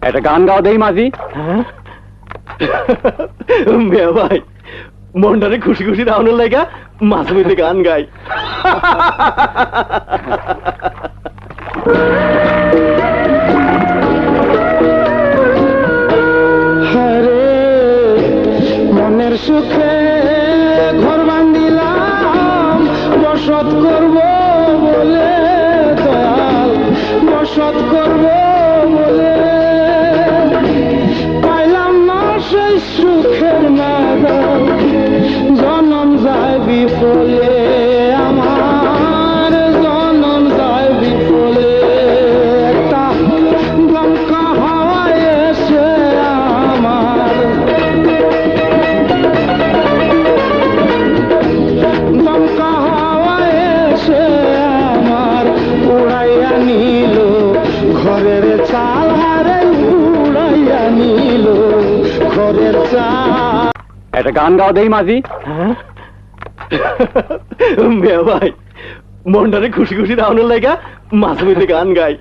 একটা গান গাও দেই মাঝি। মেয়া ভাই মনটারে খুশি খুশি রাউনের লাগা মাঝে মধ্যে গান গাই। হরে মনের সুখে ঘর বান্ধিলাম বসত করব বলে, দয়াল বসত করব বলে, পাইলাম না সেই সুখের নাগাল, জনম যায় বিফলে আমার, জনম যায় বিফলে। একটা দমকা হাওয়ায় এসে আমার, দমকা হাওয়ায় এসে আমার উড়াইয়া নিল ঘরের চাল, হারে উড়াইয়া নিল ঘরের চাল। একটা গান গাও দেই মাঝি। মেয়া ভাই মনটারে খুশি খুশি রাউনের লাগা মাঝে মধ্যে গান গাই।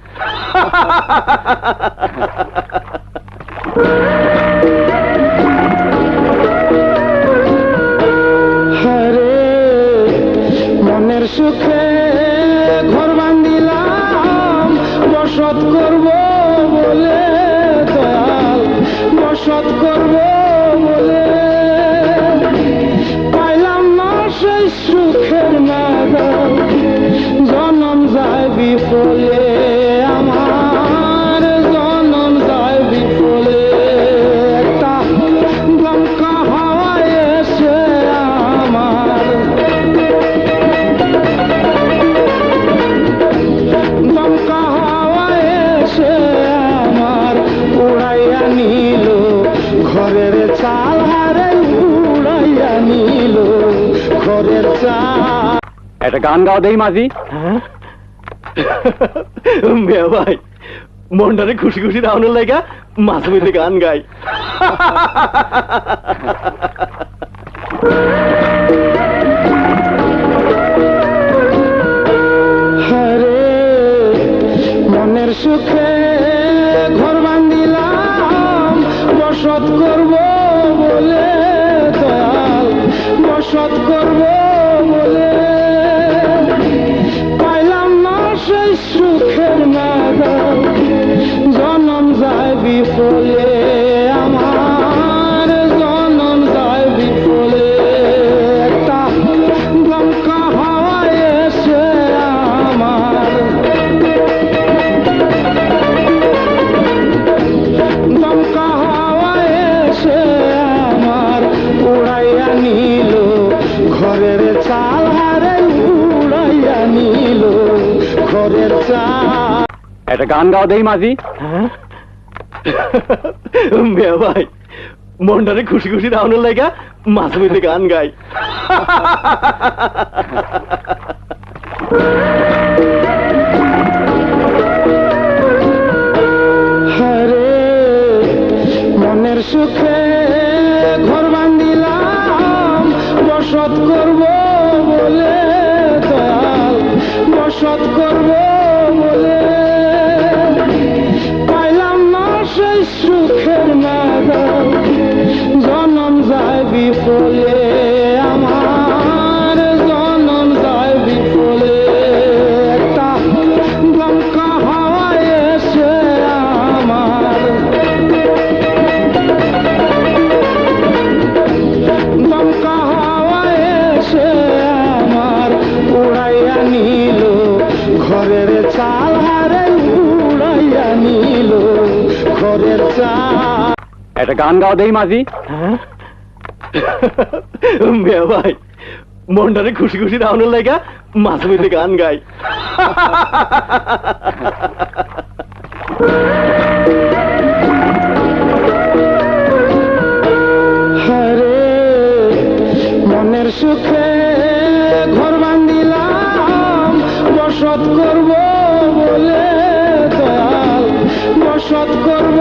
হরে মনের সুখে ঘর বান্ধিলাম বসত করব বলে, দয়াল বসত করব বলে, পাইলাম না সেই সুখের নাগাল, জনম যায় বিফলে আমার, জনম যায় বিফলে। একটা দমকা হাওয়ায় এসে আমার, দমকা হাওয়ায় এসে আমার উড়াইয়া নিল ঘরের চাল, হারে উড়াইয়া নিল ঘরের চাল। একটা গান গাও দেই মাঝি। মেয়া ভাই মনটারে খুশি খুশি রাউনের লাগা মাঝে মধ্যে গান গাই। হরে মনের সুখে ঘর বান্ধিলাম বসত করব বলে, দয়াল বসত করব বলে, পাইলাম না সেই সুখের নাগাল, জনম যায় বিফলে আমার, জনম যায় বিফলে। একটা দমকা হাওয়ায় এসে আমার, দমকা হাওয়ায় এসে আমার উড়াইয়া নিল ঘরের চাল, হারে উড়াইয়া নিল ঘরের চাল। একটা গান গাও দেই মাঝি। মেয়া ভাই মনটারে খুশি খুশি রাউনের লাগা মাঝে মধ্যে গান গাই। হরে মনের সুখে ঘর বান্ধিলাম বসত করব বলে, দয়াল বসত করব বলে, পাইলাম না সেই সুখের নাগাল, জনম যায় বিফলে আমার, জনম যায় বিফলে। একটা দমকা হাওয়ায় এসে আমার, দমকা হাওয়ায় এসে আমার উড়াইয়া নিল ঘরের চাল, হারে উড়াইয়া নিল ঘরের চাল। একটা গান গাও দেই মাঝি। মেয়া ভাই মনটারে খুশি খুশি রাউনের লাগা মাঝে মধ্যে গান গাই। হরে মনের সুখে ঘর বান্ধিলাম বসত করব বলে, দয়াল বসত করব